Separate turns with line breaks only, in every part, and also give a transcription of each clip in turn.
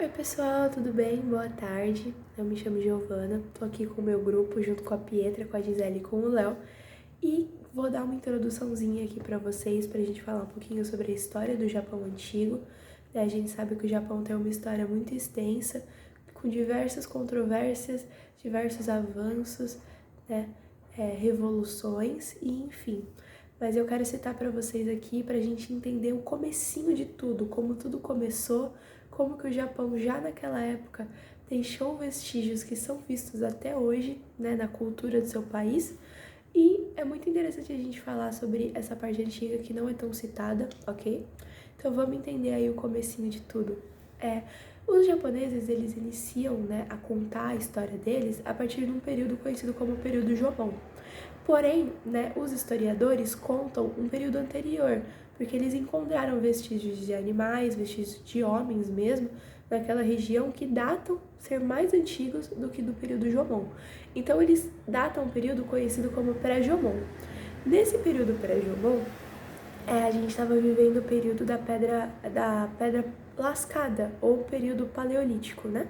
Oi pessoal, tudo bem? Boa tarde. Eu me chamo Giovana, tô aqui com o meu grupo junto com a Pietra, com a Gisele e com o Léo e vou dar uma introduçãozinha aqui pra vocês pra gente falar um pouquinho sobre a história do Japão antigo. A gente sabe que o Japão tem uma história muito extensa, com diversas controvérsias, diversos avanços, né? Revoluções e enfim. Mas eu quero citar para vocês aqui para a gente entender o comecinho de tudo, como tudo começou, como que o Japão já naquela época deixou vestígios que são vistos até hoje, né, na cultura do seu país. E é muito interessante a gente falar sobre essa parte antiga que não é tão citada, ok? Então vamos entender aí o comecinho de tudo. Os japoneses, eles iniciam, né, a contar a história deles a partir de um período conhecido como o período Jomon. Porém, né, os historiadores contam um período anterior, porque eles encontraram vestígios de animais, vestígios de homens mesmo, naquela região que datam ser mais antigos do que do período Jomon. Então eles datam um período conhecido como pré-Jomon. Nesse período pré-Jomon, a gente estava vivendo o período da pedra lascada, ou período paleolítico, né?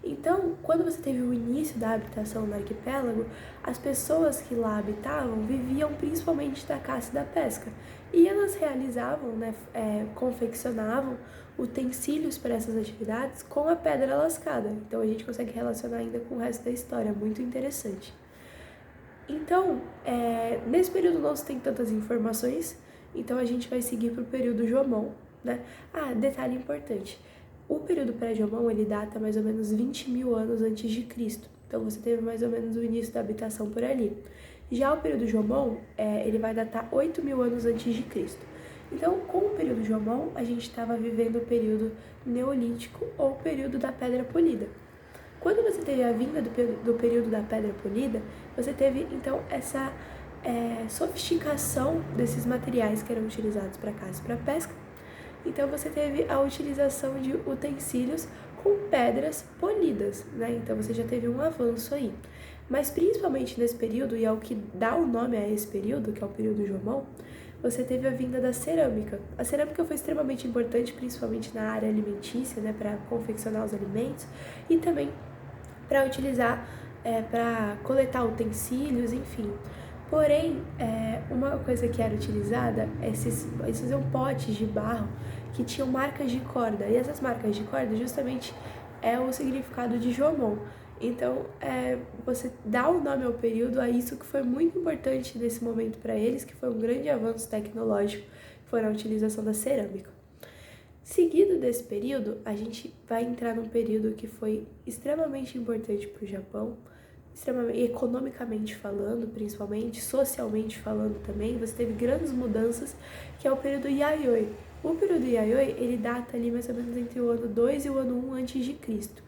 Então, quando você teve o início da habitação no arquipélago, as pessoas que lá habitavam viviam principalmente da caça e da pesca. E elas realizavam, né, confeccionavam utensílios para essas atividades com a pedra lascada. Então a gente consegue relacionar ainda com o resto da história, muito interessante. Então, nesse período não se tem tantas informações, então a gente vai seguir para o período Jomon, né? Ah, detalhe importante, o período pré-Jomon, ele data mais ou menos 20 mil anos antes de Cristo, então você teve mais ou menos o início da habitação por ali. Já o período Jomon, ele vai datar 8 mil anos antes de Cristo. Então, com o período Jomon, a gente estava vivendo o período neolítico ou o período da pedra polida. Quando você teve a vinda do período da pedra polida, você teve então essa sofisticação desses materiais que eram utilizados para caça e para pesca. Então você teve a utilização de utensílios com pedras polidas, né? Então você já teve um avanço aí. Mas principalmente nesse período, e é o que dá o nome a esse período, que é o período Jomon, você teve a vinda da cerâmica. A cerâmica foi extremamente importante, principalmente na área alimentícia, né, para confeccionar os alimentos, e também para utilizar, para coletar utensílios, enfim. Porém, uma coisa que era utilizada, esses eram potes de barro que tinham marcas de corda, e essas marcas de corda justamente é o significado de Jomon. Então, você dá o nome ao período a isso que foi muito importante nesse momento para eles, que foi um grande avanço tecnológico, que foi a utilização da cerâmica. Seguido desse período, a gente vai entrar num período que foi extremamente importante para o Japão, extremamente economicamente falando, principalmente, socialmente falando também. Você teve grandes mudanças, que é o período Yayoi. O período Yayoi, ele data ali mais ou menos entre o ano 2 e o ano 1 antes de Cristo.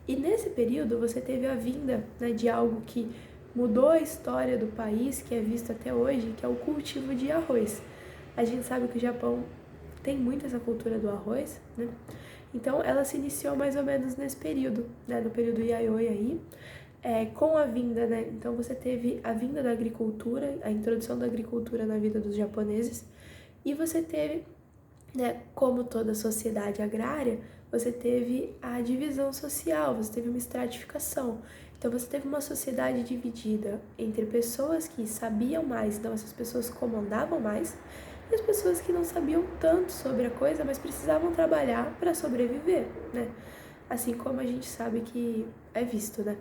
E nesse período você teve a vinda, né, de algo que mudou a história do país, que é visto até hoje, que é o cultivo de arroz. A gente sabe que o Japão tem muito essa cultura do arroz, né? Então ela se iniciou mais ou menos nesse período, né? No período Yayoi aí, com a vinda, né? Então você teve a vinda da agricultura, a introdução da agricultura na vida dos japoneses, e você teve, né, como toda sociedade agrária, você teve a divisão social, você teve uma estratificação. Então você teve uma sociedade dividida entre pessoas que sabiam mais, então essas pessoas comandavam mais, e as pessoas que não sabiam tanto sobre a coisa, mas precisavam trabalhar para sobreviver, né? Assim como a gente sabe que é visto, né?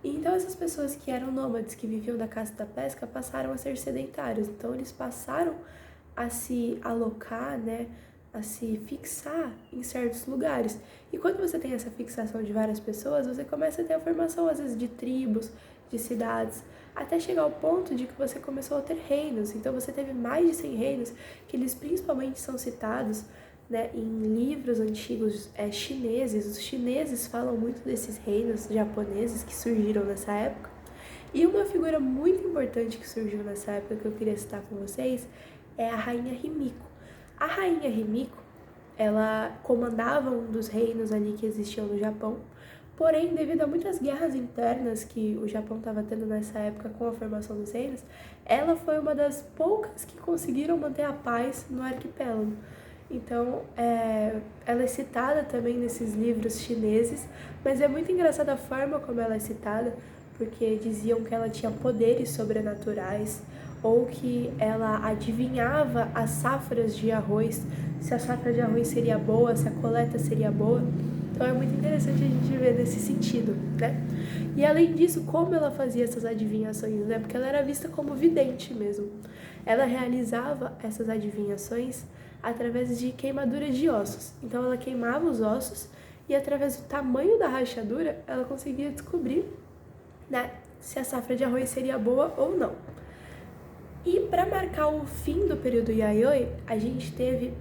E então essas pessoas que eram nômades, que viviam da caça e da pesca, passaram a ser sedentários. Então eles passaram a se alocar, né, a se fixar em certos lugares. E quando você tem essa fixação de várias pessoas, você começa a ter a formação, às vezes, de tribos, de cidades, até chegar ao ponto de que você começou a ter reinos. Então você teve mais de 100 reinos, que eles principalmente são citados, né, em livros antigos chineses. Os chineses falam muito desses reinos japoneses que surgiram nessa época. E uma figura muito importante que surgiu nessa época que eu queria citar com vocês é a rainha Himiko. A rainha Himiko, ela comandava um dos reinos ali que existiam no Japão, porém, devido a muitas guerras internas que o Japão estava tendo nessa época com a formação dos reinos, ela foi uma das poucas que conseguiram manter a paz no arquipélago. Então, ela é citada também nesses livros chineses, mas é muito engraçada a forma como ela é citada, porque diziam que ela tinha poderes sobrenaturais, ou que ela adivinhava as safras de arroz, se a safra de arroz seria boa, se a coleta seria boa. Então é muito interessante a gente ver nesse sentido, né? E além disso, como ela fazia essas adivinhações, né? Porque ela era vista como vidente mesmo. Ela realizava essas adivinhações através de queimadura de ossos. Então ela queimava os ossos e através do tamanho da rachadura, ela conseguia descobrir, né, se a safra de arroz seria boa ou não. E para marcar o fim do período Yayoi, a gente teve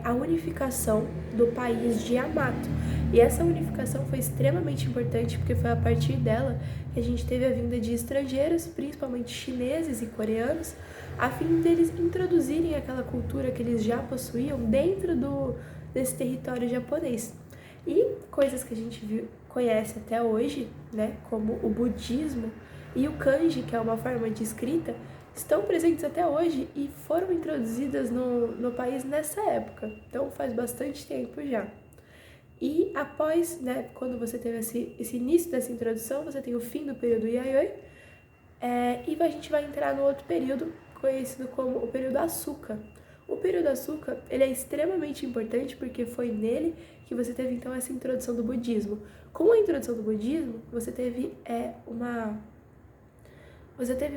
a unificação do país de Yamato. E essa unificação foi extremamente importante porque foi a partir dela que a gente teve a vinda de estrangeiros, principalmente chineses e coreanos, a fim deles introduzirem aquela cultura que eles já possuíam dentro desse território japonês. E coisas que a gente conhece até hoje, né, como o budismo e o kanji, que é uma forma de escrita, estão presentes até hoje e foram introduzidas no país nessa época. Então faz bastante tempo já. E após, né, quando você teve esse início dessa introdução, você tem o fim do período Yayoi, e a gente vai entrar no outro período, conhecido como o período Asuka. O período Asuka, ele é extremamente importante porque foi nele que você teve então essa introdução do budismo. Com a introdução do budismo, você teve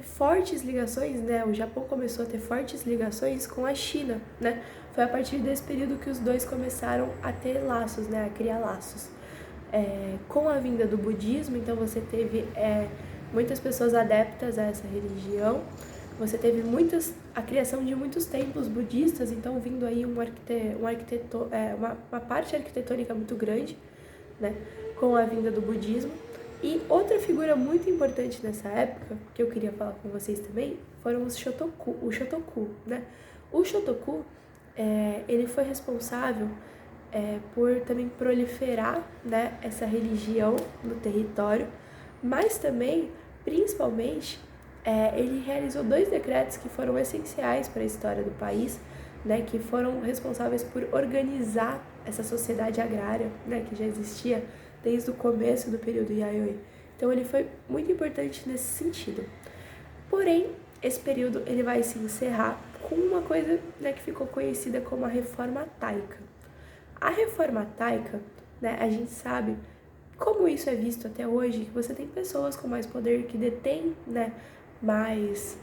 fortes ligações, né? O Japão começou a ter fortes ligações com a China, né? Foi a partir desse período que os dois começaram a ter laços, né? A criar laços. Com a vinda do budismo, então você teve muitas pessoas adeptas a essa religião. Você teve a criação de muitos templos budistas, então vindo aí uma parte arquitetônica muito grande, né? Com a vinda do budismo. E outra figura muito importante nessa época, que eu queria falar com vocês também, foram o Shotoku, né? O Shotoku, ele foi responsável por também proliferar, né, essa religião no território, mas também, principalmente, ele realizou 2 decretos que foram essenciais para a história do país, né, que foram responsáveis por organizar essa sociedade agrária, né, que já existia desde o começo do período Yayoi. Então ele foi muito importante nesse sentido. Porém, esse período ele vai se encerrar com uma coisa, né, que ficou conhecida como a Reforma Taika. A Reforma Taika, né, a gente sabe como isso é visto até hoje, que você tem pessoas com mais poder que detêm, né, mais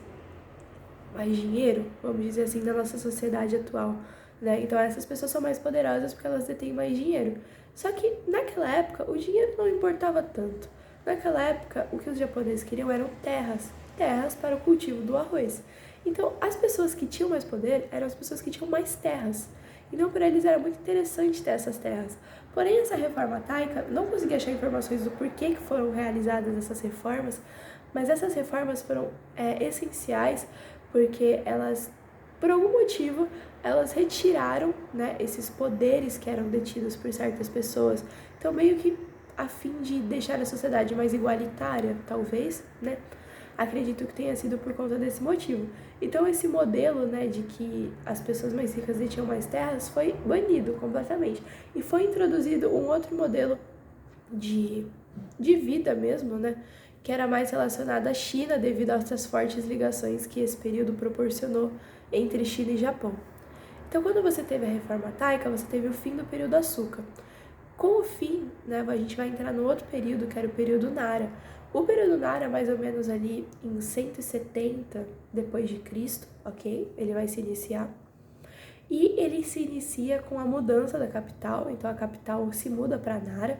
dinheiro, vamos dizer assim, na nossa sociedade atual, né? Então essas pessoas são mais poderosas porque elas detêm mais dinheiro. Só que naquela época o dinheiro não importava tanto. Naquela época o que os japoneses queriam eram terras para o cultivo do arroz. Então as pessoas que tinham mais poder eram as pessoas que tinham mais terras. Então para eles era muito interessante ter essas terras. Porém essa reforma Taika, não consegui achar informações do porquê que foram realizadas essas reformas, mas essas reformas foram essenciais porque elas, por algum motivo, elas retiraram, né, esses poderes que eram detidos por certas pessoas. Então, meio que a fim de deixar a sociedade mais igualitária, talvez, né? Acredito que tenha sido por conta desse motivo. Então, esse modelo, né, de que as pessoas mais ricas detinham mais terras foi banido completamente. E foi introduzido um outro modelo de vida mesmo, né? Que era mais relacionado à China devido a essas fortes ligações que esse período proporcionou entre China e Japão. Então, quando você teve a Reforma Taika, você teve o fim do período Asuka. Com o fim, né, a gente vai entrar no outro período, que era o período Nara. O período Nara, mais ou menos ali em 170 depois de Cristo, ok? Ele vai se iniciar. E ele se inicia com a mudança da capital, então a capital se muda para Nara.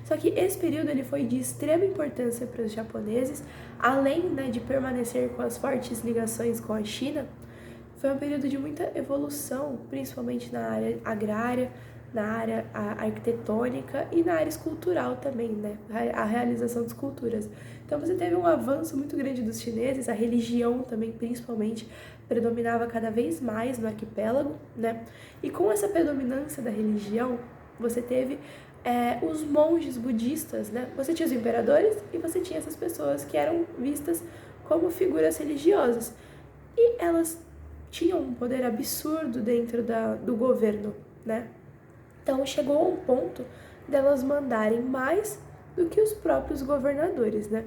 Só que esse período ele foi de extrema importância para os japoneses, além, né, de permanecer com as fortes ligações com a China. Foi um período de muita evolução, principalmente na área agrária, na área arquitetônica e na área escultural também, né? A realização de esculturas. Então você teve um avanço muito grande dos chineses, a religião também, principalmente, predominava cada vez mais no arquipélago, né? E com essa predominância da religião, você teve os monges budistas, né? Você tinha os imperadores e você tinha essas pessoas que eram vistas como figuras religiosas. E elas tinham um poder absurdo dentro do governo, né? Então chegou a um ponto delas mandarem mais do que os próprios governadores, né?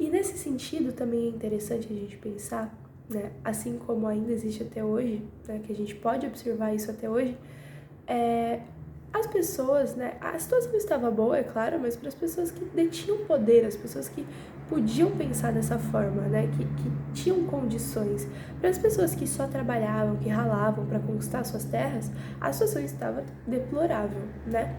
E nesse sentido também é interessante a gente pensar, né? Assim como ainda existe até hoje, né? Que a gente pode observar isso até hoje, as pessoas, né? A situação estava boa, é claro, mas para as pessoas que detinham poder, as pessoas que podiam pensar dessa forma, né? Que tinham condições. Para as pessoas que só trabalhavam, que ralavam para conquistar suas terras, a situação estava deplorável, né?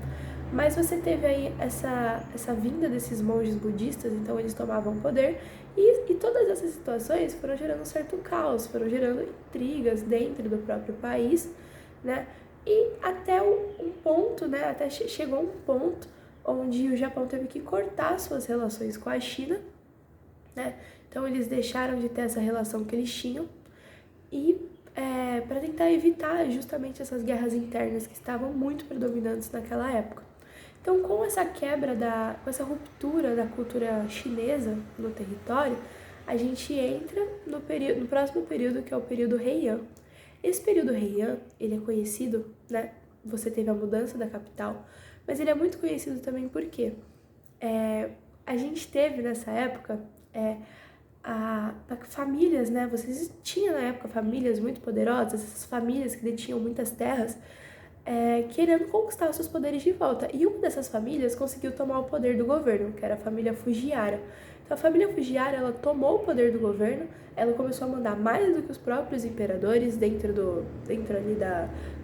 Mas você teve aí essa vinda desses monges budistas, então eles tomavam poder, e todas essas situações foram gerando um certo caos, foram gerando intrigas dentro do próprio país, né? E até um ponto, né? Até chegou um ponto onde o Japão teve que cortar suas relações com a China, né? Então eles deixaram de ter essa relação que eles tinham e para tentar evitar justamente essas guerras internas que estavam muito predominantes naquela época. Então, com essa quebra, com essa ruptura da cultura chinesa no território, a gente entra no próximo período, que é o período Heian. Esse período Heian, ele é conhecido, né? Você teve a mudança da capital, mas ele é muito conhecido também porque a gente teve nessa época famílias, né? Vocês tinham na época famílias muito poderosas, essas famílias que detinham muitas terras, querendo conquistar os seus poderes de volta. E uma dessas famílias conseguiu tomar o poder do governo, que era a família Fujiwara. Então a família Fujiwara, ela tomou o poder do governo, ela começou a mandar mais do que os próprios imperadores dentro ali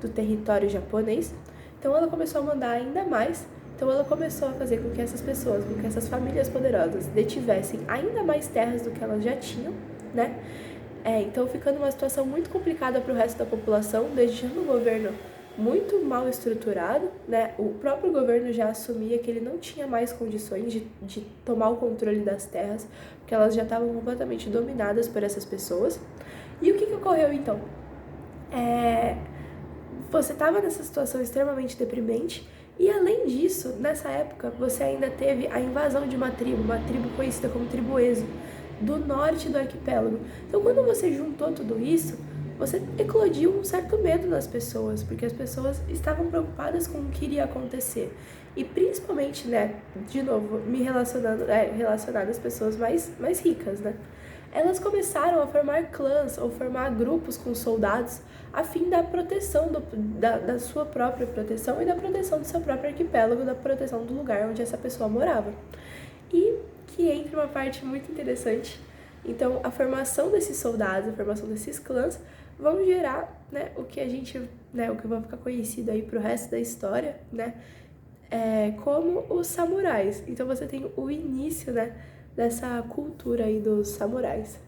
do território japonês. Então ela começou a mandar ainda mais. Então ela começou a fazer com que essas pessoas, com que essas famílias poderosas detivessem ainda mais terras do que elas já tinham, né? Então ficando uma situação muito complicada para o resto da população, deixando o governo muito mal estruturado, né? O próprio governo já assumia que ele não tinha mais condições de tomar o controle das terras, porque elas já estavam completamente dominadas por essas pessoas. E o que ocorreu então? Você estava nessa situação extremamente deprimente, e além disso, nessa época, você ainda teve a invasão de uma tribo conhecida como tribo Ezo, do norte do arquipélago. Então, quando você juntou tudo isso, você eclodiu um certo medo nas pessoas, porque as pessoas estavam preocupadas com o que iria acontecer. E principalmente, né, de novo, me relacionado às pessoas mais ricas, né? Elas começaram a formar clãs ou formar grupos com soldados a fim da proteção da sua própria proteção e da proteção do seu próprio arquipélago, da proteção do lugar onde essa pessoa morava. E que entra uma parte muito interessante. Então, a formação desses soldados, a formação desses clãs vão gerar, né, o que a gente, né, o que vai ficar conhecido aí pro resto da história, né, como os samurais. Então, você tem o início, né, dessa cultura aí dos samurais.